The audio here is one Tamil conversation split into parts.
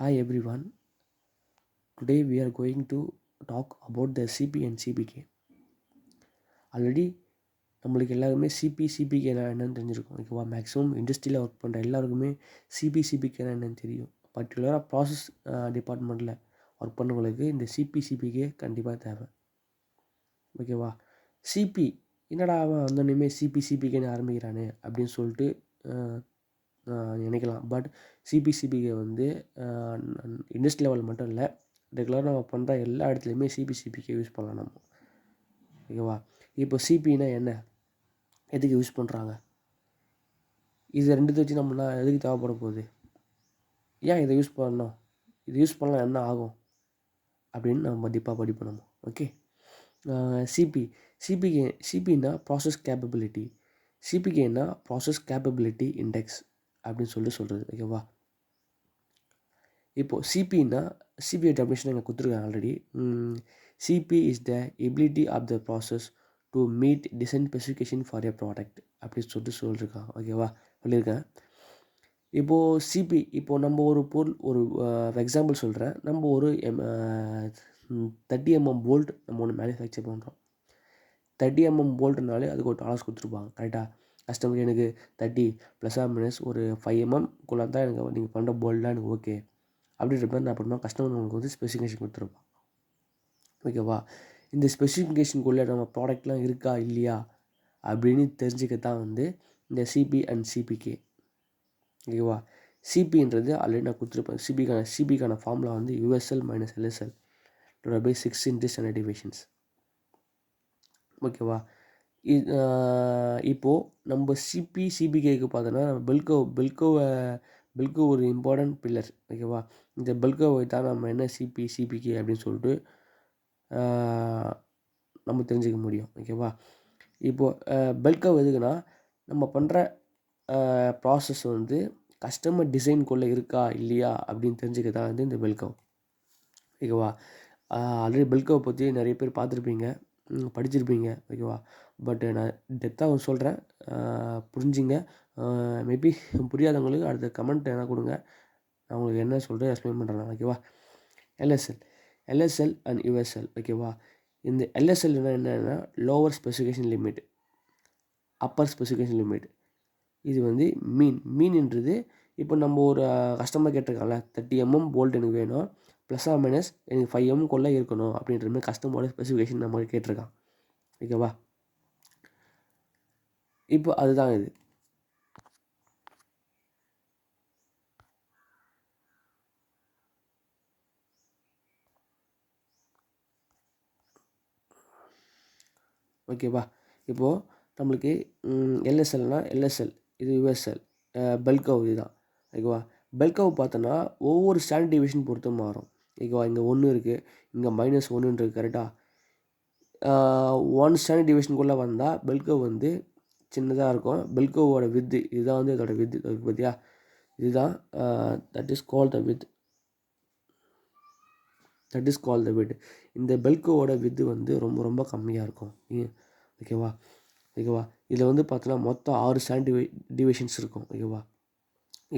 Hi everyone. Today we are going to talk about the CP and CPK. Already நம்மளுக்கு எல்லாருமே சிபிகேனா என்னன்னு தெரிஞ்சிருக்கும். ஓகேவா, மேக்ஸிமம் இண்டஸ்ட்ரியில் ஒர்க் பண்ணுற எல்லாருக்குமே சிபிகேனா என்னன்னு தெரியும். பர்டிகுலராக ப்ராசஸ் டிபார்ட்மெண்ட்டில் ஒர்க் பண்ணவங்களுக்கு இந்த சிபிகே கண்டிப்பாக தேவை. ஓகேவா, சிபி என்னடா அவன் வந்தோடனே சிபிகேன்னு ஆரம்பிக்கிறானே அப்படின்னு சொல்லிட்டு நினைக்கலாம். பட் சிபிகே வந்து இண்டஸ்ட்ரி லெவல் மட்டும் இல்லை, ரெகுலராக நம்ம பண்ணுற எல்லா இடத்துலையுமே சிபிகே யூஸ் பண்ணலாம் நம்ம. ஓகேவா, இப்போ சிபின்னா என்ன, எதுக்கு யூஸ் பண்ணுறாங்க, இது ரெண்டுத்தை வச்சு நம்மளா எதுக்கு தேவைப்பட போகுது, ஏன் இதை யூஸ் பண்ணணும், இது யூஸ் பண்ணலாம் என்ன ஆகும் அப்படின்னு நம்ம டீப்பாக படிப்போம் நம்ம. ஓகே, சிபின்னா ப்ராசஸ் கேப்பபிலிட்டி, சிபிகேன்னா ப்ராசஸ் கேப்பபிலிட்டி இண்டெக்ஸ் அப்படின்னு சொல்கிறது. ஓகேவா, இப்போது சிபிஐ டெஃபினேஷன் இங்கே கொடுத்துருக்கேன் already. CP is the ability of the process to meet design specification for a product அப்படின்னு சொல்லியிருக்கான். ஓகேவா, சொல்லியிருக்கேன். இப்போது இப்போது நம்ம ஒரு பொருள், ஒரு எக்ஸாம்பிள் சொல்கிறேன். நம்ம ஒரு 30 mm போல்ட் நம்ம ஒன்று மேனுஃபேக்சர் பண்ணுறோம். 30 mm போல்ட்னாலே அதுக்கு ஒரு டாலர்ஸ் கொடுத்துருப்பாங்க. கரெக்டாக, கஸ்டமர் எனக்கு 30 ± ஒரு 5 mm தான் எனக்கு நீங்கள் பண்ணுற போல்ட்லாம் எனக்கு ஓகே அப்படின்ற மாதிரி நான் பண்ணுவோம். கஸ்டமர் உங்களுக்கு வந்து ஸ்பெசிஃபிகேஷன் கொடுத்துருப்பான். ஓகேவா, இந்த ஸ்பெசிஃபிகேஷனுக்குள்ளே நம்ம ப்ராடக்ட்லாம் இருக்கா இல்லையா அப்படின்னு தெரிஞ்சுக்கத்தான் வந்து இந்த சிபி அண்ட் சிபிகே. ஓகேவா, சிபின்றது ஆல்ரெடி நான் கொடுத்துருப்பேன். சிபிக்கான ஃபார்முலா வந்து யூஎஸ்எல் - எல்எஸ்எல் / 6 × ஸ்டாண்டர்ட் டிவியேஷன்ஸ். ஓகேவா, இப்போது நம்ம சிபிகேக்கு பார்த்தோன்னா பெல்கோ ஒரு இம்பார்ட்டன்ட் பில்லர். ஓகேவா, இந்த பெல்கோவை தான் நம்ம என்ன சிபிகே அப்படின்னு சொல்லிட்டு நம்ம தெரிஞ்சுக்க முடியும். ஓகேவா, இப்போது பெல்கோ எதுக்குன்னா நம்ம பண்ணுற ப்ராசஸ் வந்து கஸ்டமர் டிசைனுக்குள்ளே இருக்கா இல்லையா அப்படின்னு தெரிஞ்சுக்க தான் வந்து இந்த பெல்கோ. ஓகேவா, ஆல்ரெடி பெல்கோவை பற்றி நிறைய பேர் பார்த்துருப்பீங்க, படிச்சிருப்பீங்க. ஓகேவா, பட் நான் டெப்த்தாக சொல்கிறேன், புரிஞ்சுங்க. மேபி புரியாதவங்களுக்கு அடுத்த கமெண்ட் என்ன கொடுங்க, நான் உங்களுக்கு என்ன சொல்கிறேன் எக்ஸ்பிளைன் பண்ணுறேன். ஓகேவா, எல்எஸ்எல் அண்ட் யூஎஸ்எல். ஓகேவா, இந்த எல்எஸ்எல் என்னென்னா lower specification limit, upper specification limit. இது வந்து மீன்ன்றது இப்போ நம்ம ஒரு கஸ்டமர் கேட்டிருக்காங்கல்ல, 30 mm போல்ட் எனக்கு வேணும் ± எனக்கு 5 mm இருக்கணும் அப்படின்ற மாதிரி கஸ்டமரோட ஸ்பெசிஃபிகேஷன் நம்ம கேட்டிருக்கான். ஓகேவா, இப்போ அதுதான் இது. ஓகேவா, இப்போது நம்மளுக்கு எல்எஸ்எல்னால் எல்எஸ்எல், இது யூஎஸ்எல், பெல்கோ இதுதான். ஓகேவா, பெல்கோ பார்த்தோன்னா ஒவ்வொரு ஸ்டாண்டர்ட் டிவியேஷன் பொறுத்து மாறும். ஓகேவா, இங்கே 1 இருக்குது, இங்கே -1 இருக்குது. கரெக்டாக, 1 ஸ்டாண்டர்ட் டிவியேஷனுக்குள்ளே வந்தால் பெல்கோ வந்து சின்னதாக இருக்கும். பெல்கோவோட வித்து இதுதான் வந்து இதோட வித்து. பார்த்தியா, இதுதான் that is call the with. இந்த பெல்கோவோட வித்து வந்து ரொம்ப ரொம்ப கம்மியாக இருக்கும். ஓகேவா, இதில் வந்து பார்த்தோன்னா மொத்தம் 6 ஸ்டாண்டர்ட் டிவியேஷன்ஸ் இருக்கும். ஓகேவா,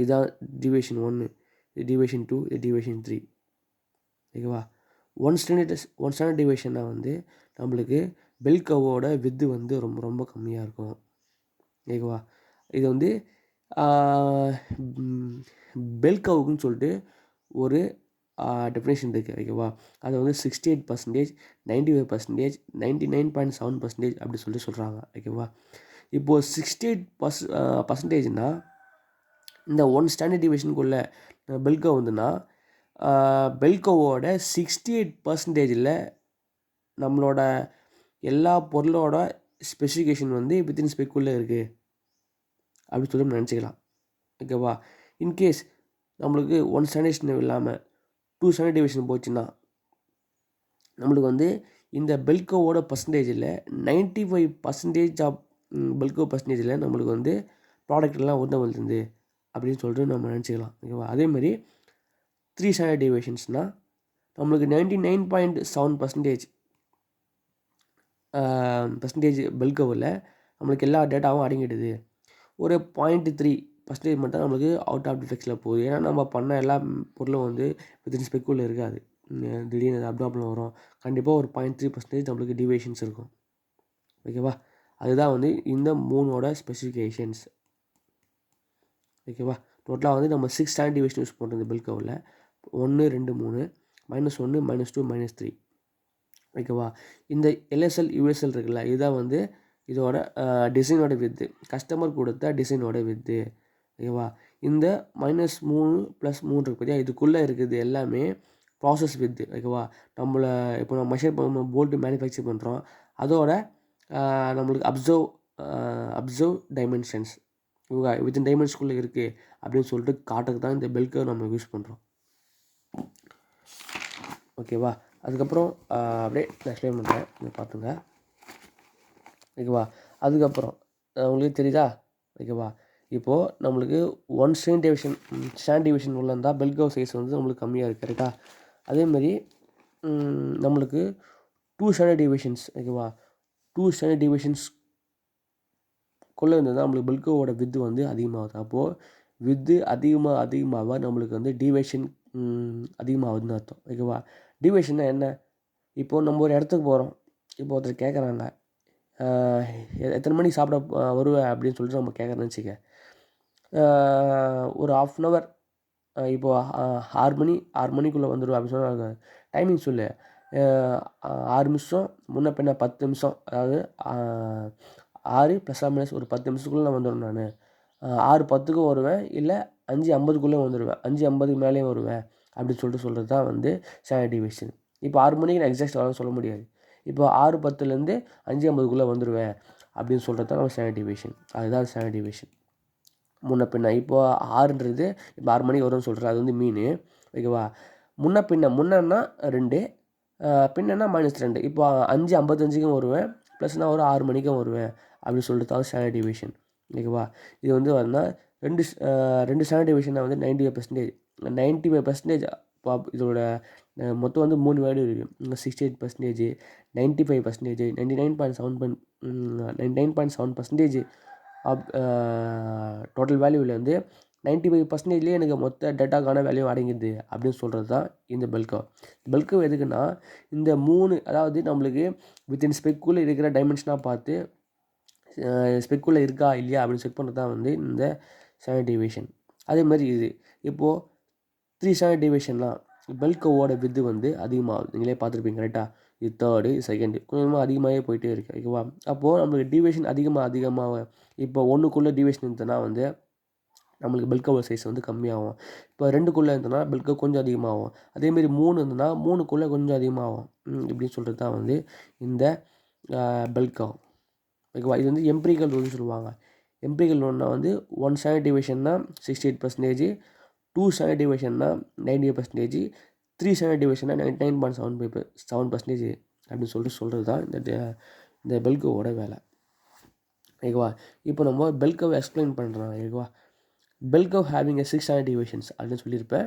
இதுதான் டிவியேஷன் 1, இது டிவியேஷன் 2, இது டிவியேஷன் 3. ஓகேவா, 1 ஸ்டாண்டர்ட் டிவியேஷனாக வந்து நம்மளுக்கு பெல்கோவோட வித்து வந்து ரொம்ப ரொம்ப கம்மியாக இருக்கும். ஓகேவா, இது வந்து பெல்கோவுக்குன்னு சொல்லிட்டு ஒரு டெஃபினேஷன் இருக்குது. ஓகேவா, அது வந்து 68%, 95%, 99.7% அப்படி சொல்கிறாங்க. ஓகேவா, இப்போது 68% இந்த 1 ஸ்டாண்டர்ட் டிவியேஷனுக்குள்ளே பெல்கோ வந்துன்னா பெல்கோவோட 68%ல் நம்மளோட எல்லா பொருளோட ஸ்பெசிஃபிகேஷன் வந்து வித்தின் ஸ்பெக்குள்ளே இருக்குது அப்படி சொல்லி நம்ம நினச்சிக்கலாம். ஓகேவா, இன்கேஸ் நம்மளுக்கு 1 ஸ்டாண்டர்ட் இல்லாமல் 2 ஸ்டாண்டர்ட் டிவியேஷன் போச்சுன்னா நம்மளுக்கு வந்து இந்த பெல்கோவோட பர்சன்டேஜில் 95% ஆஃப் பெல்கோ பர்சன்டேஜில் நம்மளுக்கு வந்து ப்ராடக்ட்லாம் ஒன்று வந்துருந்து அப்படின்னு சொல்லிட்டு நம்ம நினச்சிக்கலாம். ஓகேவா, அதேமாதிரி 3 ஸ்டாண்டர்ட் டிவியேஷன்ஸ்னால் நம்மளுக்கு 99.7% பெல்கோவில் நம்மளுக்கு எல்லா டேட்டாவும் அடங்கிடுது. ஒரு 0.3 பர்சன்டேஜ் மட்டும் தான் நம்மளுக்கு அவுட் ஆஃப் டிஃபெக்ட்ஸில் போகுது. ஏன்னா நம்ம பண்ண எல்லா பொருளும் வந்து வித்தின் ஸ்பெக்குள்ளே இருக்காது. திடீர்னு அது அப்டாப்ல வரும். கண்டிப்பாக ஒரு 0.3% நம்மளுக்கு டிவியேஷன்ஸ் இருக்கும். ஓகேவா? அதுதான் வந்து இந்த 3ஓட ஸ்பெசிஃபிகேஷன்ஸ். ஓகேவா? டோட்டலாக வந்து நம்ம 6 ஸ்டாண்டர்ட் டிவியேஷன் யூஸ் பண்ணுறோம் இந்த பெல் கர்வில். 1, 2, 3, -1, -2, -3. ஓகேவா? இந்த எல்எஸ்எல் யூஎஸ்எல் இருக்குல்ல, இதுதான் வந்து இதோட டிசைனோட வித்து. கஸ்டமர் கொடுத்த டிசைனோட வித்து. ஓகேவா? இந்த -3 + 3 இருக்கு பார்த்தியா, இதுக்குள்ளே இருக்குது எல்லாமே ப்ராசஸ் வித்து. ஓகேவா? நம்மளை இப்போ நம்ம மெஷர் பண்ண போல்ட்டு மேனுஃபேக்சர் பண்ணுறோம், அதோட நம்மளுக்கு அப்சர்வ் டைமென்ஷன்ஸ் வித்தின் டைமென்ஷன்ஸ்குள்ளே இருக்குது அப்படின்னு சொல்லிட்டு காட்டுறதுக்கு தான் இந்த பெல் கர்வ் நம்ம யூஸ் பண்ணுறோம். ஓகேவா? அதுக்கப்புறம் அப்படியே நான் எக்ஸ்பிளைன் பண்ணுறேன், இதை பார்த்துங்க. ஓகேவா? அதுக்கப்புறம் உங்களுக்கு தெரியுதா? ஓகேவா? இப்போது நம்மளுக்கு 1 ஸ்டாண்டர்ட் டிவிஷன் உள்ள இருந்தால் பெல் கர்வ் சைஸ் வந்து நம்மளுக்கு கம்மியாக இருக்குது. கரெக்டாக? அதேமாதிரி நம்மளுக்கு 2 ஸ்டாண்டர்ட் டிவிஷன்ஸ், ஓகேவா, 2 ஸ்டாண்டர்ட் டிவிஷன்ஸ்குள்ளே இருந்தது தான் நம்மளுக்கு பெல் கர்வோட வித்து வந்து அதிகமாகுது. அப்போது வித்து அதிகமாக நம்மளுக்கு வந்து டிவியேஷன் அதிகமாகுதுன்னு அர்த்தம். ஓகேவா? டிவியேஷன்னா என்ன? இப்போது நம்ம ஒரு இடத்துக்கு போகிறோம். இப்போ ஒருத்தர் கேட்குறாங்க, எத்தனை மணிக்கு சாப்பிட வருவேன் அப்படின்னு சொல்லிட்டு நம்ம கேட்குறேன்னு வச்சுக்க. ஒரு 1/2 அன் ஹவர், இப்போது 6 மணிக்குள்ளே வந்துடுவேன் அப்படின்னு சொன்னால் டைமிங் சொல்லு. 6 நிமிஷம் முன்ன பின்ன 10 நிமிஷம், அதாவது 6 ± ஒரு 10 நிமிஷத்துக்குள்ளே நான் வந்துடுவேன். நான் 6:10க்கும் வருவேன், இல்லை 5:50க்குள்ளே வந்துடுவேன், 5:50க்கு மேலேயும் வருவேன் அப்படின்னு சொல்கிறது தான் வந்து ஸ்டாண்டர்ட் டிவியேஷன். இப்போ 6 மணிக்கு நான் எக்ஸாக்ட் வரணும்னு சொல்ல முடியாது. இப்போ 6:10லேருந்து 5:50க்குள்ளே வந்துடுவேன் அப்படின்னு சொல்கிறது தான் நம்ம ஸ்டாண்டர்ட் டிவியேஷன். அதுதான் ஸ்டாண்டர்ட் டிவியேஷன். முன்ன பின்ன இப்போது 6ன்றது இப்போ 6 மணிக்கு வரும்னு சொல்கிறேன், அது வந்து மீன். ஓகேவா? முன்னன்னா 2, பின்னா -2. இப்போ 5:55க்கும் வருவேன், ப்ளஸ் நான் ஒரு 6 மணிக்கும் வருவேன் அப்படின்னு சொல்லிட்டு தான் ஸ்டாண்டர்ட் டிவியேஷன். ஓகேவா? இது வந்து வரனா 2 ஸ்டாண்டர்ட் டிவியேஷனாக வந்து 95%. 95% இதோட மொத்தம் வந்து 3 வேல்யூ இருக்குது. 68%, 95%, 99.7% ஆஃப் டோட்டல் வேல்யூவில் வந்து 95%லேயே எனக்கு மொத்த டேட்டாக்கான வேல்யூ அடங்கிடுது அப்படின்னு சொல்கிறது தான் இந்த பெல் கர்வ். பெல் கர்வ் எதுக்குன்னா, இந்த 3, அதாவது நம்மளுக்கு வித்தின் ஸ்பெக்குள்ளே இருக்கிற டைமென்ஷனாக பார்த்து ஸ்பெக்குள்ளே இருக்கா இல்லையா அப்படின்னு செக் பண்ணுறது தான் வந்து இந்த ஸ்டாண்டர்ட் டிவியேஷன். அதேமாதிரி இது இப்போது 3 ஸ்டாண்டர்ட் டிவியேஷன்லாம் பெல் கர்வோட வித்து வந்து அதிகமாகுது. நீங்களே பார்த்துருப்பீங்க. கரெக்டாக? இது 3rd, 2nd கொஞ்சமாக அதிகமாகவே போயிட்டே இருக்குது. ஓகேவா? அப்போது நம்மளுக்கு டிவியேஷன் அதிகமாக இப்போ 1க்குள்ளே டிவியேஷன் இருந்ததுன்னா வந்து நம்மளுக்கு பெல் கர்வ் சைஸ் வந்து கம்மியாகும். இப்போ 2க்குள்ளே இருந்ததுன்னா பெல் கர்வ் கொஞ்சம் அதிகமாகும். அதேமாரி 3 இருந்ததுன்னா 3க்குள்ளே கொஞ்சம் அதிகமாகும். இப்படின்னு சொல்கிறது தான் வந்து இந்த பெல் கர்வ். ஓகேவா? இது வந்து எம்பிரிக்கல் ரூல்னு சொல்லுவாங்க. எம்பிரிக்கல் ரூல்னா வந்து 1 ஸ்டாண்டர்ட் டிவியேஷன்னா 68%, 2 ஸ்டாண்டர்ட் டிவியேஷன்னா 98%, 3 ஸ்டாண்டர்ட் டிவியேஷன்னா 99.7% அப்படின்னு சொல்கிறது தான் இந்த பெல் கர்வோட வேலை. ஓகேவா? இப்போ நம்ம பெல் கர்வ் எக்ஸ்பிளைன் பண்ணுறோம். ஓகேவா? Bell curve having 6 standard deviations அப்படின்னு சொல்லியிருப்பேன்.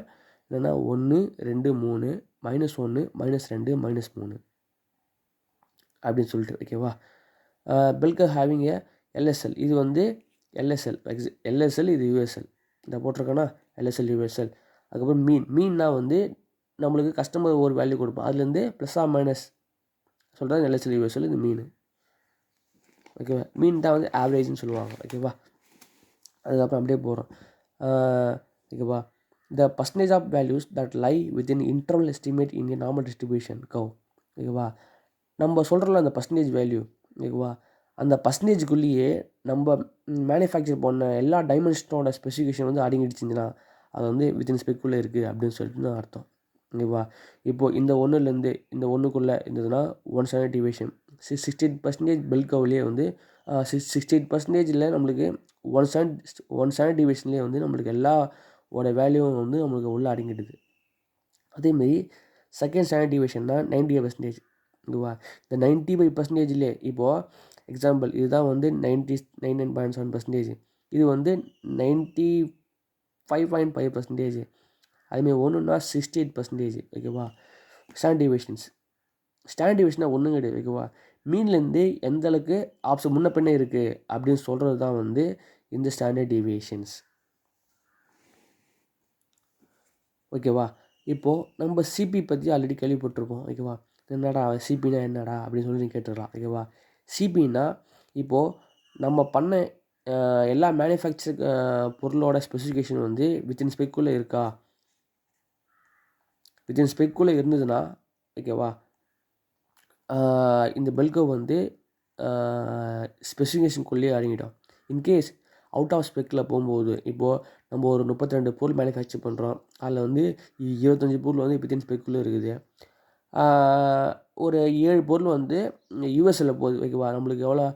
என்னென்னா 1, 2, 3, -1, -2, -3 அப்படின்னு சொல்லிட்டு. ஓகேவா? பெல் கர்வ் ஹேவிங் எல்எஸ்எல், இது வந்து எல்எஸ்எல், இது யூஎஸ்எல். இதை போட்டிருக்கேன்னா எல்எஸ்எல், யூஎஸ்எல். அதுக்கப்புறம் மீன்னா வந்து நம்மளுக்கு கஸ்டமர் ஒரு வேல்யூ கொடுப்போம், அதுலேருந்து +or- சொல்கிறது எல்எஸ்எல், யூஎஸ்எல். இது மீன். ஓகேவா? மீன் தான் வந்து ஆவரேஜ்னு சொல்லுவாங்க. ஓகேவா? அதுக்கப்புறம் அப்படியே போகிறோம். ஓகேவா? The percentage of values that lie within interval estimate in a normal distribution curve. ஓகேவா? நம்ம சொல்கிறோம்ல அந்த பர்சன்டேஜ் வேல்யூ. ஓகேவா? அந்த பர்சன்டேஜுக்குள்ளேயே நம்ம மேனுஃபேக்சர் பண்ண எல்லா டைமென்ஷனோட ஸ்பெசிஃபிகேஷன் வந்து அடங்கிடுச்சுன்னா அது வந்து வித்தின் ஸ்பெக்குள்ளே இருக்குது அப்படின்னு சொல்லிட்டு அர்த்தம். ஓகேவா? இப்போது இந்த 1லேருந்து இந்த 1க்குள்ளே இருந்ததுன்னா 1 ஸ்டாண்டர்ட் டிவியேஷன். 68% பெல் கர்வ்லேயே வந்து 68%ல் நம்மளுக்கு 1 ஸ்டாண்டர்ட் டிவியேஷன்லேயே வந்து நம்மளுக்கு எல்லாவோட வேல்யூவும் வந்து நம்மளுக்கு உள்ளே அடங்கிடுது. அதேமாரி செகண்ட் ஸ்டாண்டர்ட் டிவியேஷன்னா 95%. ஓகேவா? இந்த 95%லே இப்போது எக்ஸாம்பிள் இதுதான் வந்து 99.7%. இது வந்து 95.5%. அதுமாரி ஒன்றுனா 68%. ஓகேவா? ஸ்டாண்டர்ட் டிவியேஷனாக ஒன்றும் கிடையாது. ஓகேவா? மீன்லேருந்து எந்த அளவுக்கு ஆப்ஷன் முன்ன பின்ன இருக்குது அப்படின்னு சொல்கிறது தான் வந்து இந்த ஸ்டாண்டர்ட் டிவியேஷன்ஸ். ஓகேவா? இப்போது நம்ம சிபி பற்றி ஆல்ரெடி கேள்விப்பட்டிருப்போம். ஓகேவா? என்னடா சிபினா என்னடா அப்படின்னு சொல்லி நீங்கள் கேட்டுருக்கலாம். ஓகேவா? சிபின்னா இப்போது நம்ம பண்ண எல்லா மேனுஃபேக்சர் பொருளோட ஸ்பெசிஃபிகேஷன் வந்து வித்தின் ஸ்பெக்குள்ளே இருக்கா? வித்தின் ஸ்பெக்குள்ளே இருந்ததுன்னா ஓகேவா, இந்த பெல்கோ வந்து ஸ்பெசிஃபிகேஷனுக்குள்ளேயே அடங்கிடும். இன்கேஸ் அவுட் ஆஃப் ஸ்பெக்கில் போகும்போது இப்போது நம்ம ஒரு 32 பொருள் மேனுஃபேக்சர் பண்ணுறோம். அதில் வந்து 25 பொருள் வந்து வித்தின் ஸ்பெக்குள்ளே இருக்குது. ஒரு 7 பொருள் வந்து யூஎஸ்ஏல போகுது. ஓகேவா? நம்மளுக்கு எவ்வளோ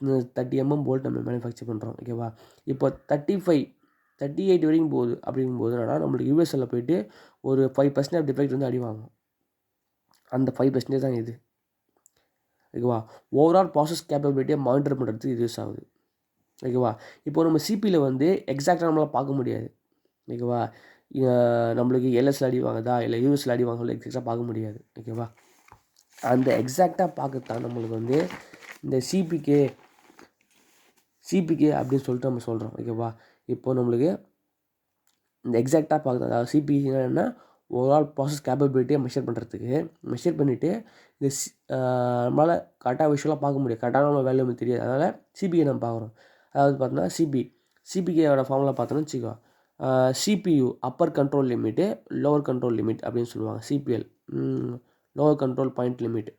30 போல்ட் நம்ம மேனுஃபேக்சர் பண்ணுறோம். ஓகேவா? இப்போ 38 வரைக்கும் போகுது. அப்படிங்கும்போது என்னன்னா நம்மளுக்கு யூஎஸ்ஏல போயிட்டு ஒரு 5% ஆஃப் டிஃபெக்ட் வந்து அடி வாங்கும். அந்த 5% தான் இது. ஓகேவா? ஓவரால் ப்ராசஸ் கேப்பபிலிட்டியை மானிட்டர் பண்ணுறதுக்கு இது யூஸ் ஆகுது. ஓகேவா? இப்போ நம்ம சிபியில் வந்து எக்ஸாக்டாக நம்மளால் பார்க்க முடியாது. ஓகேவா? நம்மளுக்கு எல்எஸ்ல அடி வாங்குதா இல்லை யூஎஸ்ல அடி வாங்கல எக்ஸாக்டாக பார்க்க முடியாது. ஓகேவா? அந்த எக்ஸாக்டாக பார்க்கத்தான் நம்மளுக்கு வந்து இந்த சிபிகே அப்படின்னு சொல்லிட்டு நம்ம சொல்கிறோம். ஓகேவா? இப்போது நம்மளுக்கு இந்த எக்ஸாக்டாக பார்க்குறது, அதாவது சிபினா என்ன, ஓவரால் ப்ராசஸ் கேப்பபிலிட்டியை மெஷர் பண்ணுறதுக்கு மெஷர் பண்ணிவிட்டு இந்த நம்மளால் கரெக்டாக விஷுவலாக பார்க்க முடியும். கரெக்டான நம்ம வேல்யூ நமக்கு தெரியாது. அதனால் சிபிகே நம்ம பார்க்குறோம். அதாவது பார்த்தோன்னா சிபிகேயோட ஃபார்முலா பார்த்தோன்னு வச்சுக்கோ, CPU upper control limit, lower control limit அப்படின்னு சொல்லுவாங்க. CPL lower control point limit.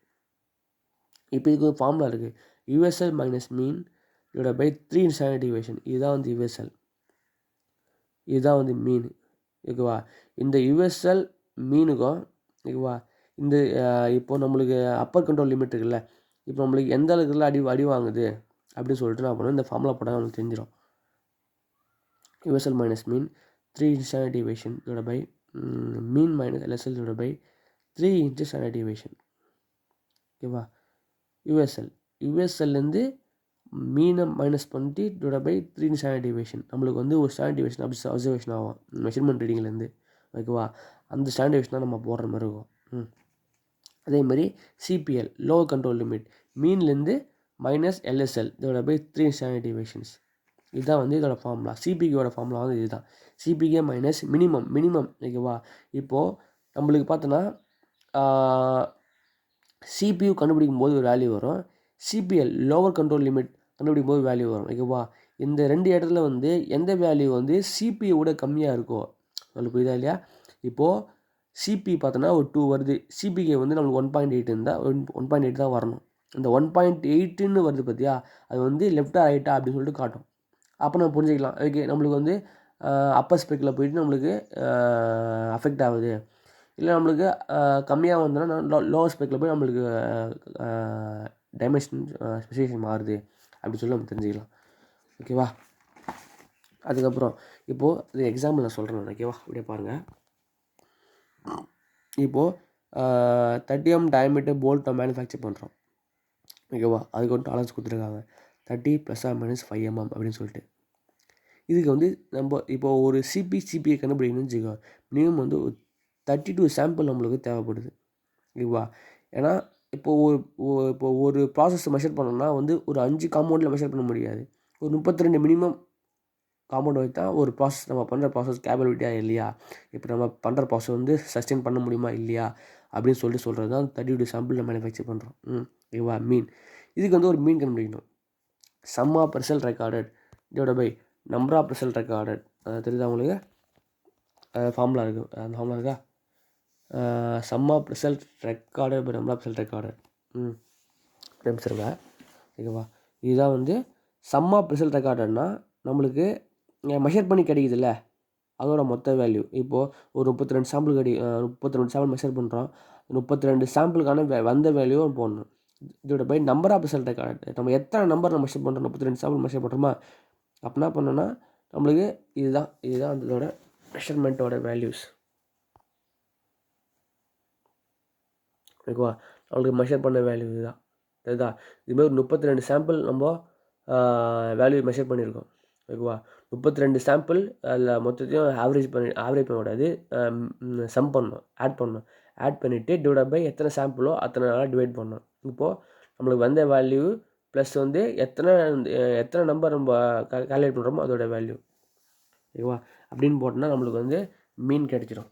இப்போ இதுக்கு ஒரு ஃபார்முலா இருக்குது. USL minus mean divided by 3 standard deviation. இதுதான் வந்து யூஎஸ்எல், இதுதான் வந்து மீன். ஓகேவா? இந்த யூஎஸ்எல் மீனுக்கும் ஓகேவா, இந்த இப்போ நம்மளுக்கு அப்பர் கண்ட்ரோல் லிமிட் இருக்குல்ல, இப்போ நம்மளுக்கு எந்த அளவுக்குலாம் அடி வாங்குது அப்படின்னு சொல்லிட்டு நான் பண்ணுவேன், இந்த ஃபார்முலா போட்டால் நம்மளுக்கு தெரிஞ்சிடும். USL minus mean 3 standard deviation divided by mean minus LSL divided by 3 standard deviation. ஓகேவா? யூஎஸ்எல்லேருந்து மீனை மைனஸ் பண்ணிட்டு டிவைட் பை 3 ஸ்டாண்டர்ட் டிவியேஷன். நம்மளுக்கு வந்து ஒரு ஸ்டாண்டர்ட் டிவியேஷன் அப்சர்வேஷன் ஆகும் மெஷர்மெண்ட் ரீடிங்லேருந்து. ஓகேவா? அந்த ஸ்டாண்டர்ட் டிவியேஷன் தான் நம்ம போடுற மாதிரி இருக்கும். அதேமாதிரி சிபிஎல் லோவர் கண்ட்ரோல் லிமிட் மீன்லேருந்து minus LSL divide by 3 standard deviations. இதுதான் வந்து இதோட ஃபார்முலா. சிபிகேயோட ஃபார்முலா வந்து இதுதான். CPK minus minimum. ஓகேவா? இப்போது நம்மளுக்கு பார்த்தோன்னா சிபியு கண்டுபிடிக்கும் போது ஒரு வேல்யூ வரும், சிபிஎல் லோவர் கண்ட்ரோல் லிமிட் கண்டுபிடிக்கும் போது வேல்யூ வரும். ஓகேவா? இந்த 2 இடத்துல வந்து எந்த வேல்யூ வந்து சிபியோட கம்மியாக இருக்கோ நம்மளுக்கு புரியுதா இல்லையா? இப்போது சிபி பார்த்தோன்னா ஒரு 2 வருது, சிபிகே வந்து நம்மளுக்கு 1.8 இருந்தால் 1.8 தான் வரணும். இந்த 1.8ன்னு வருது பார்த்தியா, அது வந்து லெஃப்டா ரைட்டா அப்படின்னு சொல்லிட்டு காட்டும். அப்போ நம்ம புரிஞ்சுக்கலாம், ஓகே நம்மளுக்கு வந்து அப்பர் ஸ்பெக்கில் போயிட்டு நம்மளுக்கு அஃபெக்ட் ஆகுது, இல்லை நம்மளுக்கு கம்மியாக வந்தோன்னா லோவர் ஸ்பெக்கில் போய் நம்மளுக்கு டைமென்ஷன் ஸ்பெசிஃபிகேஷன் மாறுது அப்படின்னு சொல்லி நம்ம தெரிஞ்சுக்கலாம். ஓகேவா? அதுக்கப்புறம் இப்போது இது எக்ஸாம்பிள் நான் சொல்கிறேன். ஓகேவா? அப்படியே பாருங்கள். இப்போது 30 டயமீட்டர் போல்ட் நம்ம மேனுஃபேக்சர் பண்ணுறோம். ஓகேவா? அதுக்கு வந்து டாலர்ஸ் கொடுத்துருக்காங்க 30 ± 5 அப்படின்னு சொல்லிட்டு. இதுக்கு வந்து நம்ம இப்போது ஒரு சிபிஐ கண்டுபிடிக்கணும்னு வச்சுக்கோ, மினிமம் வந்து 32 சாம்பிள் நம்மளுக்கு தேவைப்படுது. ஓகேவா? ஏன்னா இப்போது ஒரு ப்ராசஸை மெஷர் பண்ணோம்னா வந்து ஒரு 5 காம்பவுண்டில் மெஷர் பண்ண முடியாது. ஒரு 32 மினிமம் காம்பவுண்ட் வச்சு தான் ஒரு ப்ராசஸ், நம்ம பண்ணுற ப்ராசஸ் கேப்பபிலிட்டியாக இல்லையா, இப்போ நம்ம பண்ணுற ப்ராசஸ் வந்து சஸ்டெயின் பண்ண முடியுமா இல்லையா அப்படின்னு சொல்கிறது தான் 32 சாம்பிள் நம்ம மேனுஃபேக்சர் பண்ணுறோம். ஓகேவா? மீன். இதுக்கு வந்து ஒரு மீன் கண்டுபிடிக்கணும். Sum of result recorded divided by number of result recorded. தெரியுதா உங்களுக்கு? ஃபார்முலா இருக்குது, அந்த ஃபார்முலா இருக்கா? Sum of result recorded by number of result recorded. நிமிஷருங்க. ஓகேவா? இதுதான் வந்து சம் ஆஃப் ரிசல்ட் ரெக்கார்டட்னா நம்மளுக்கு மெஷர் பண்ணி கிடைக்குதுல்ல, அதோட மொத்த வேல்யூ. இப்போது ஒரு 32 சாம்பிள் 32 சாம்பிள் மெஷர் பண்ணுறோம். 32 சாம்பிளுக்கான வந்த வேல்யூவை போடணும். இதோட by number of result recorded. நம்ம எத்தனை நம்பர் நம்ம மெஷர் பண்ணுறோம், 32 சாம்பிள் மெஷர் பண்ணுறோமா, அப்படின்னா பண்ணோன்னா நம்மளுக்கு இதுதான் அதோட மெஷர்மெண்ட்டோட வேல்யூஸ். ஓகேவா? நம்மளுக்கு மெஷர் பண்ண வேல்யூ இதுதான். அதுதா இதுமாதிரி ஒரு 32 சாம்பிள் நம்ம வேல்யூ மெஷர் பண்ணியிருக்கோம். ஓகேவா? 32 சாம்பிள் அதில் மொத்தத்தையும் ஆவரேஜ் பண்ணக்கூடாது, சம் பண்ணணும், ஆட் பண்ணிவிட்டு டிவைட் பை எத்தனை சாம்பிளோ அத்தனை நாளாக டிவைட் பண்ணணும். இப்போது நம்மளுக்கு வந்த வேல்யூ ப்ளஸ் வந்து எத்தனை நம்பர் நம்ம கால்குலேட் பண்ணுறோமோ அதோட வேல்யூ. ஓகேவா? அப்படின்னு போட்டோம்னா நம்மளுக்கு வந்து மீன் கிடச்சிடும்.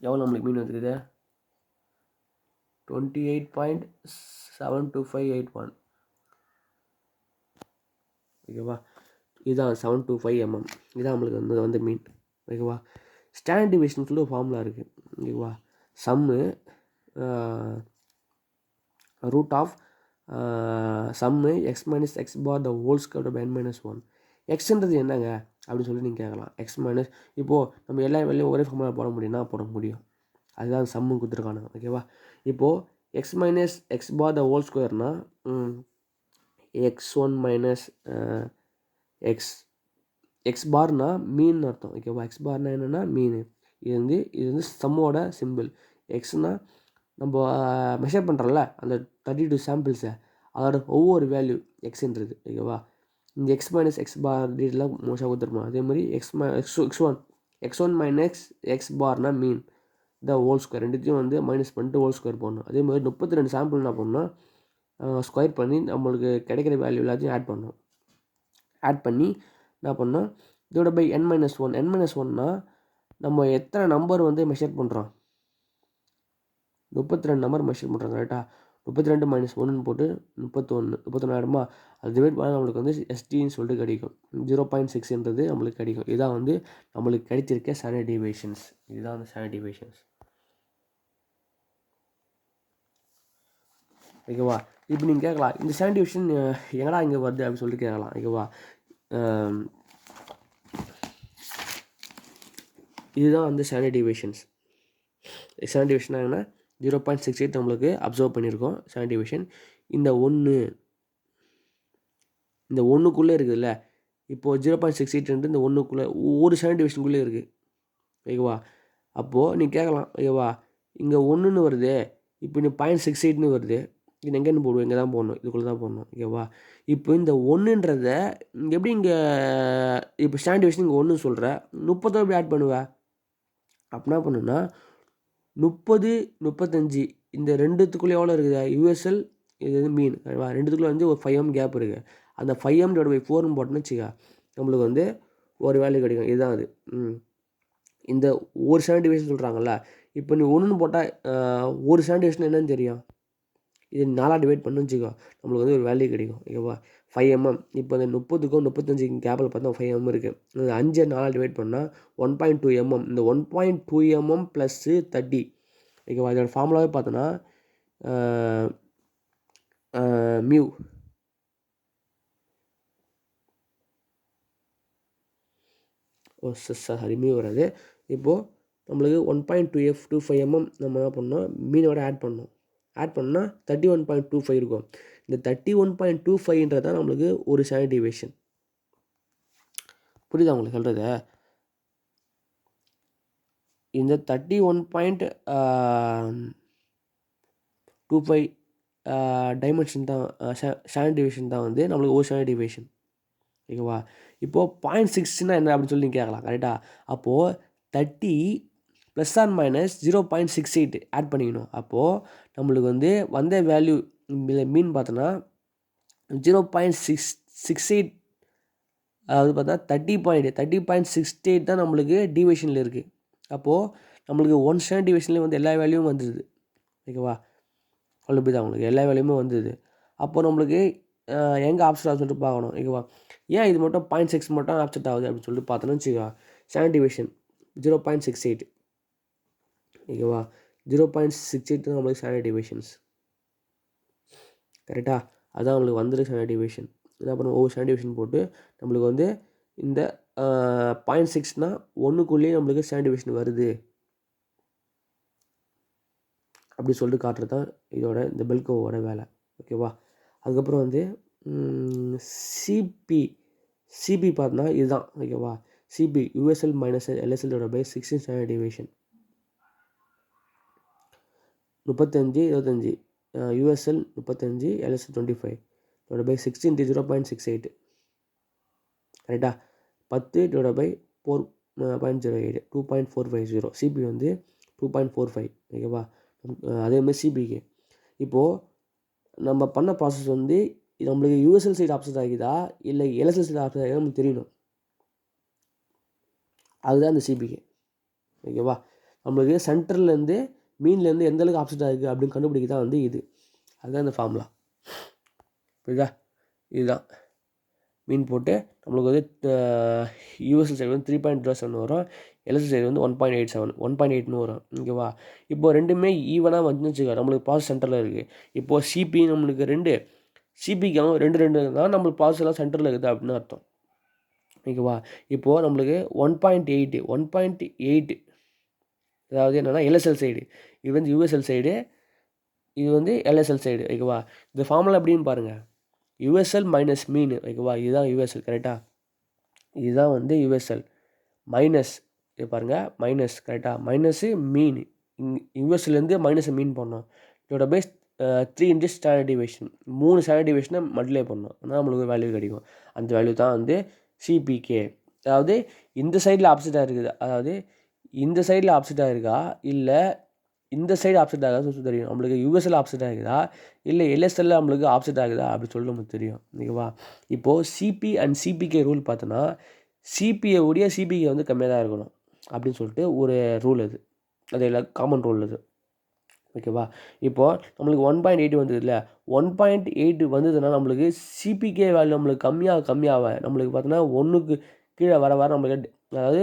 எவ்வளோ நம்மளுக்கு மீன் வந்துருக்குது? 28.72581. ஓகேவா? இதுதான் 725 mm. இதுதான் நம்மளுக்கு வந்து மீன். ஓகேவா? ஸ்டாண்டர்ட் டிவியேஷன் சொல்லி ஒரு ஃபார்முலா இருக்குது. ஓகேவா? Sum root of sum x minus x bar the whole square by n minus 1. எக்ஸ்ன்றது என்னங்க அப்படின்னு சொல்லி நீங்கள் கேட்கலாம். எக்ஸ் மைனஸ் இப்போது நம்ம எல்லா வேலையும் ஒரே ஃபார்முலா போட முடியும்னா போட முடியும். அதுதான் சம்மு கொடுத்துருக்காங்க. ஓகேவா? இப்போது x minus x bar the whole ஸ்கொயர்னால் x1 மைனஸ் எக்ஸ் எக்ஸ் பார்னா மீன் அர்த்தம். ஓகேவா? எக்ஸ் பார்னா என்னென்னா மீன். இது வந்து சம்மோட சிம்பிள். எக்ஸ்னால் நம்ம மெஷர் பண்ணுறோம்ல அந்த 32 சாம்பிள்ஸை, அதோட ஒவ்வொரு வேல்யூ எக்ஸ்ன்றது. ஓகேவா? இந்த எக்ஸ் மைனஸ் எக்ஸ் பார் டீட்டெயிலாக மோஸ்ட்டாக கொடுத்துருப்போம். அதே மாதிரி எக்ஸ் ஒன் மைனஸ் எக்ஸ் பார்னா மீன் த ஹோல் ஸ்கொயர். ரெண்டுத்தையும் வந்து மைனஸ் பண்ணிட்டு ஹோல் ஸ்கொயர் போடணும். அதே மாதிரி 32 சாம்பிள் என்ன பண்ணணும், ஸ்கொயர் பண்ணி நம்மளுக்கு கிடைக்கிற வேல்யூ எல்லாத்தையும் ஆட் பண்ணி என்ன பண்ணோம், இதோட by n minus 1. n minus 1னா நம்ம எத்தனை நம்பர் வந்து மெஷர் பண்ணுறோம், 32 நம்பர் மெஷர் பண்ணுறோம். கரெக்டாக 32 மைனஸ் 1 போட்டு 31 ஆகிடுமா? அது டிவைட் பண்ணால் நம்மளுக்கு வந்து STன்னு சொல்லிட்டு கிடைக்கும். 0.6ன்றது நம்மளுக்கு கிடைக்கும். இதான் வந்து நம்மளுக்கு கிடைச்சிருக்க ஸ்டாண்டர்ட் டிவியேஷன்ஸ். இதுதான் வந்து ஸ்டாண்டர்ட் டிவியேஷன்ஸ். ஓகேவா? இப்போ நீங்கள் கேட்கலாம், இந்த ஸ்டாண்டர்ட் டிவியேஷன் எங்கடா இங்கே வருது அப்படின்னு சொல்லிட்டு கேட்கலாம். ஓகேவா? இதுதான் வந்து ஸ்டாண்டர்ட் டிவியேஷன்ஸ். ஸ்டாண்டர்ட் டிவியேஷன் என்னன்னா 0.68 நம்மளுக்கு அப்சர்வ் பண்ணியிருக்கோம் ஸ்டாண்டர்ட் டிவியேஷன். இந்த ஒன்றுக்குள்ளே இருக்குதுல்ல, இப்போது 0.68 இந்த ஒன்றுக்குள்ளே ஒரு ஸ்டாண்டர்ட் டிவியேஷனுக்குள்ளே இருக்குது. ஓகேவா? அப்போது நீ கேட்கலாம், ஓகேவா இங்கே 1ன்னு வருது, இப்போ நீ 0.68ன்னு வருது, இது எங்கேன்னு போடுவோம், இங்கே தான் போடணும், இதுக்குள்ளே தான் போடணும். ஓகேவா? இப்போ இந்த 1ன்றதை எப்படி இங்கே இப்போ ஸ்டாண்டர்ட் டிவியேஷன் இங்கே 1 சொல்கிற, 30 எப்படி ஆட் பண்ணுவேன்? அப்படின்னா பண்ணுன்னா 30, 35 இந்த ரெண்டுத்துக்குள்ளே எவ்வளோ இருக்குது, யூஎஸ்எல் இது வந்து மீன். ரெண்டுத்துக்குள்ளே வந்து ஒரு 5m கேப் இருக்குது. அந்த 5m / 4ன்னு போட்டோன்னு வச்சுக்க, நம்மளுக்கு வந்து ஒரு வேல்யூ கிடைக்கும். இதுதான் அது. இந்த ஒரு ஸ்டாண்டர்ட் டிவியேஷன் சொல்கிறாங்கல்ல, இப்போ நீ 1ன்னு போட்டால் ஒரு ஸ்டாண்டர்ட் டிவியேஷன் என்னன்னு தெரியும், இது 4 டிவைட் பண்ணு வச்சுக்கோ, நம்மளுக்கு வந்து ஒரு வேல்யூ கிடைக்கும். ஓகேவா? 5mm. இப்போ இந்த 30க்கும் 35க்கும் கேப்பில் பார்த்தா 5m இருக்குது. இந்த 5 4 டிவைட் பண்ணால் 1.2 mm. இந்த 1.2 mm + 30. ஓகேவா? இதோட ஃபார்முலாவே பார்த்தோன்னா மியூ மியூ வராது. இப்போது நம்மளுக்கு 1.25 mm நம்ம என்ன பண்ணோம், மீனோட ஆட் பண்ணோம். ஆட் பண்ணால் 31.25 இருக்கும். இந்த 31.25ன்றது தான் நம்மளுக்கு ஒரு ஸ்டாண்டர்ட் டிவியேஷன். புரியுதா உங்களுக்கு சொல்கிறது? இந்த 31.25 டைமென்ஷன் தான் ஸ்டாண்டர்ட் டிவியேஷன் தான் வந்து நம்மளுக்கு ஒரு ஸ்டாண்டர்ட் டிவியேஷன். ஓகேவா? இப்போது 0.6னா என்ன அப்படின்னு சொல்லி நீங்கள் கேட்கலாம். கரெக்டாக? அப்போது 30 ± 0.68 ஆட் பண்ணிக்கணும். அப்போது நம்மளுக்கு வந்து வந்த வேல்யூ மீன் பார்த்தோன்னா 0.68, அதாவது பார்த்தா 30.68 தான் நம்மளுக்கு டிவியேஷனில் இருக்குது. அப்போது நம்மளுக்கு ஒன் ஸ்டாண்டர்ட் டிவியேஷன்லேயே வந்து எல்லா வேல்யூவும் வந்துடுது. ஓகேவா? அவ்வளோ புரியுதா உங்களுக்கு? எல்லா வேல்யூமே வந்துடுது. அப்போது நம்மளுக்கு எங்கே ஆப்செட் ஆகுது சொல்லிட்டு பார்க்கணும். ஓகேவா? ஏன் இது மட்டும் 0.6 மட்டும் ஆப்செட் ஆகுது அப்படின்னு சொல்லிட்டு பார்த்தோன்னு வச்சுக்கோ, ஸ்டாண்டர்ட் டிவியேஷன் 0.68. ஓகேவா? 0.68 தான் நம்மளுக்கு ஸ்டாண்டர்ட் டிவியேஷன்ஸ். கரெக்டாக? அதுதான் நம்மளுக்கு வந்துருக்கு ஸ்டாண்டர்ட் டிவியேஷன். என்ன பண்ணுவோம், ஒவ்வொரு ஸ்டாண்டர்ட் டிவியேஷன் போட்டு நம்மளுக்கு வந்து இந்த 0.6னா 1க்குள்ளேயே நம்மளுக்கு ஸ்டாண்டர்ட் டிவியேஷன் வருது அப்படி சொல்லிட்டு காட்டுறது தான் இதோட இந்த பெல்கோவோட வேலை. ஓகேவா? அதுக்கப்புறம் வந்து சிபி பார்த்தோன்னா இதுதான். ஓகேவா? CP USL minus LSL by 16 standard deviation. 35 25 USL 35 LSL 25 by 16 0.68. ரைட்டா? 10 பை 4.08 2.450. சிபி வந்து 2.45. ஓகேவா? அதேமாதிரி சிபிக்கு இப்போது நம்ம பண்ண ப்ராசஸ் வந்து நம்மளுக்கு யூஎஸ்எல் சைடு ஆப்செட் ஆகிதா இல்லை எல்எஸ்எல் சைடு ஆப்செட் ஆகிதா நமக்கு தெரியணும். அதுதான் இந்த சிபிக்கு. ஓகேவா. நம்மளுக்கு சென்டர்லேருந்து மீன்லேருந்து எந்த அளவுக்கு ஆப்செட்டாக இருக்குது அப்படின்னு கண்டுபிடிக்க தான் வந்து இது. அதுதான் இந்த ஃபார்முலா. புரியுதா? இதுதான் மீன் போட்டு நம்மளுக்கு வந்து யூஎஸ்எல் சைடு வந்து 3.07 வரும், எல்எஸ்எல் சைடு வந்து 1.87 1.8ன்னு வரும். ஓகேவா. இப்போது ரெண்டுமே ஈவனாக வந்துன்னு வச்சுக்கோ, நம்மளுக்கு ப்ராசஸ் சென்டரில் இருக்குது. இப்போது சிபி நம்மளுக்கு 2, சிபிக்கும் 2 தான் நம்மளுக்கு ப்ராசஸ் எல்லாம் சென்டரில் இருக்குது அப்படின்னு அர்த்தம். ஓகேவா. இப்போது நம்மளுக்கு 1.8 அதாவது என்னென்னா எல்எஸ்எல் சைடு, இது வந்து யூஎஸ்எல் சைடு, இது வந்து எல்எஸ்எல் சைடு. ஓகேவா. இந்த ஃபார்முலா எப்படின்னு பாருங்கள். யூஎஸ்எல் மைனஸ் மீன். ஓகேவா. இதுதான் யூஎஸ்எல். கரெக்டாக. இதுதான் வந்து யூஎஸ்எல் மைனஸ், இது பாருங்கள் மைனஸ். கரெக்டாக. மைனஸு மீன், யூஎஸ்எல்லேருந்து மைனஸை மீன் பண்ணோம். இதோட base 3 into standard deviation, 3 standard டிவியேஷனை மல்டிப்ளை பண்ணோம், ஆனால் நம்மளுக்கு வேல்யூ கிடைக்கும். அந்த வேல்யூ தான் வந்து சிபிகே. அதாவது இந்த சைடில் ஆப்செட்டாக இருக்குது, அதாவது இந்த சைடில் ஆப்செட்டாக இருக்கா இல்லை இந்த சைடு ஆப்செட் ஆகுதா தெரியும் நம்மளுக்கு. யூஎஸ்எல் ஆப்செட் ஆகுதா இல்லை எல்எஸ்எல்ல நம்மளுக்கு ஆப்செட் ஆகுதா அப்படின்னு சொல்லி நமக்கு தெரியும். ஓகேவா. இப்போது சிபி அண்ட் சிபிகே ரூல் பார்த்தோன்னா சிபியை உடைய சிபிகே வந்து கம்மியாக தான் இருக்கணும் அப்படின்னு சொல்லிட்டு ஒரு ரூல் அது. அது எல்லாம் காமன் ரூல் அது. ஓகேவா. இப்போது நம்மளுக்கு 1.8 வந்தது இல்லை, 1.8 வந்ததுன்னா நம்மளுக்கு சிபிகே வேல்யூ நம்மளுக்கு கம்மியாக நம்மளுக்கு பார்த்தோன்னா 1க்கு கீழே வர நம்மளுக்கு, அதாவது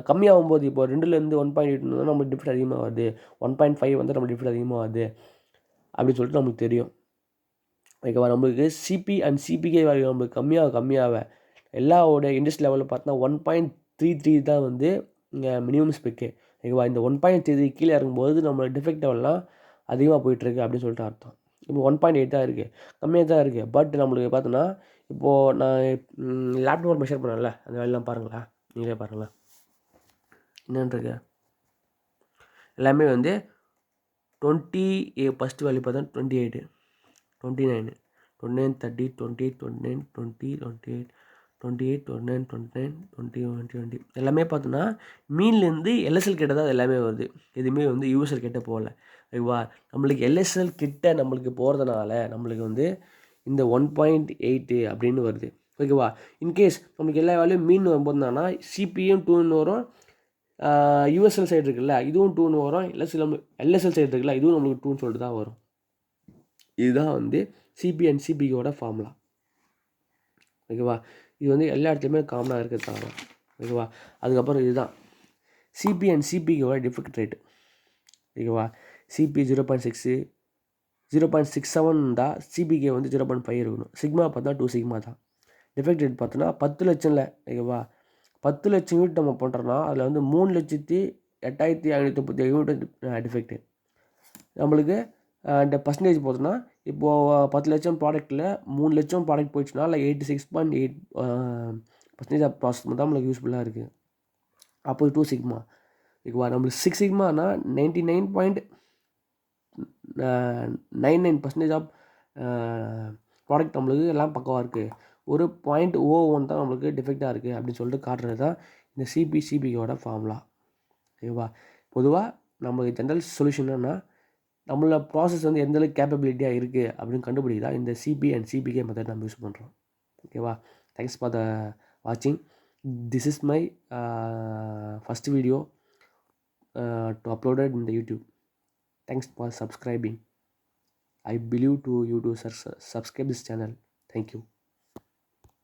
கம்மியாகும்போது இப்போ 2லேருந்து 1.8 நம்மளுக்கு டிஃப்ரெண்ட் அதிகமாக வருது, 1.5 வந்து நம்மளுக்கு டிஃப்ரெண்ட் அதிகமாக வருது அப்படின்னு சொல்லிட்டு நம்மளுக்கு தெரியும். ஓகேவா. நம்மளுக்கு சிபி அண்ட் சிபிகே வேல்யூ நம்மளுக்கு கம்மியாக எல்லாவோட இண்டஸ்ட்ரி லெவலில் பார்த்தோன்னா 1.33 தான் வந்து இங்கே மினிமம் ஸ்பெக்கு. ஓகேவா. இந்த 1.33 கீழே இறங்கும்போது நம்ம டிஃபெக்ட் லெவல்லாம் அதிகமாக போயிட்டுருக்கு அப்படின்னு சொல்லிட்டு அர்த்தம். இப்போ 1.8 தான் இருக்குது, கம்மியாக தான் இருக்குது. பட் நம்மளுக்கு பார்த்தோன்னா இப்போது நான் லேப்டாப் மெஷர் பண்ணல, அந்த வேலையெல்லாம் பாருங்களேன், நீங்களே பாருங்களேன் என்னன்றது. எல்லாமே வந்து 20 ஃபஸ்ட்டு வேல்யூ பார்த்தா 28, 29, 29, 30, 20, 29, 20, 28, 28, 29, 29, 20, 20 எல்லாமே பார்த்தோன்னா மீன்லேருந்து எல்எஸ்எல் கிட்ட தான் எல்லாமே வருது. எதுவுமே வந்து யூஎஸ்எல் கிட்ட போகல. ஓகேவா. நம்மளுக்கு எல்எஸ்எல் கிட்ட நம்மளுக்கு போகிறதுனால நம்மளுக்கு வந்து இந்த 1.8 அப்படின்னு வருது. ஓகேவா. இன்கேஸ் நம்மளுக்கு எல்லா வேலையும் மீன் வரும்போதுனா சிபியும் 2ன்னு வரும், யூஎஸ்எல் சைடு இருக்குல்ல இதுவும் 2ன்னு வரும், எல்எஸ்எல் சைடு இருக்குல்ல இதுவும் நம்மளுக்கு 2ன்னு சொல்லிட்டு தான் வரும். இதுதான் வந்து சிபி அண்ட் சிபியோட ஃபார்முலா. ஓகேவா. இது வந்து எல்லா இடத்துலையுமே காமனாக இருக்கிறது. ஓகேவா. அதுக்கப்புறம் இதுதான் சிபி அண்ட் சிபியோட டிஃபெக்ட் ரேட்டு. ஓகேவா. சிபி 0.6, 0.67 தான், சிபிகே வந்து 0.5 இருக்கணும். சிக்மா பார்த்தா 2 சிக்மா தான். டிஃபெக்ட் ரேட் பார்த்தோன்னா 10 லட்சம் இல்லை. ஓகேவா. 10 லட்சம் யூனிட் நம்ம பண்ணுறோன்னா அதில் வந்து 3,08,537 யூனிட் டிஃபெக்ட்டு. நம்மளுக்கு இந்த பர்சன்டேஜ் பார்த்தோன்னா இப்போது 10 லட்சம் ப்ராடக்ட்டில் 3 லட்சம் ப்ராடக்ட் போயிடுச்சுன்னா இல்லை 86.8% ஆஃப் ப்ராசஸ் தான் நம்மளுக்கு யூஸ்ஃபுல்லாக இருக்குது. அப்போ 2 சிக்மா. ஓகேவா. நம்மளுக்கு 6 சிக்மானா 99.99% ஆஃப் ப்ராடக்ட் நம்மளுக்கு எல்லாம் பக்கவாக இருக்குது. ஒரு 0.01 தான் நம்மளுக்கு டிஃபெக்டாக இருக்குது அப்படின்னு சொல்லிட்டு காட்டுறது தான் இந்த சிபியோட ஃபார்முலா. ஓகேவா. பொதுவாக நம்மளுக்கு ஜென்ரல் சொல்யூஷன் என்னன்னா நம்மளோட ப்ராசஸ் வந்து எந்தளவுக்கு கேப்பபிலிட்டியாக இருக்குது அப்படின்னு கண்டுபிடிக்க தான் இந்த சிபி அண்ட் சிபிகே மெத்தட் நம்ம யூஸ் பண்ணுறோம். ஓகேவா. தேங்க்ஸ் ஃபார் த வாட்சிங். This is my first video to uploaded in the YouTube. Thanks for subscribing. I believe to you to subscribe this channel. Thank you.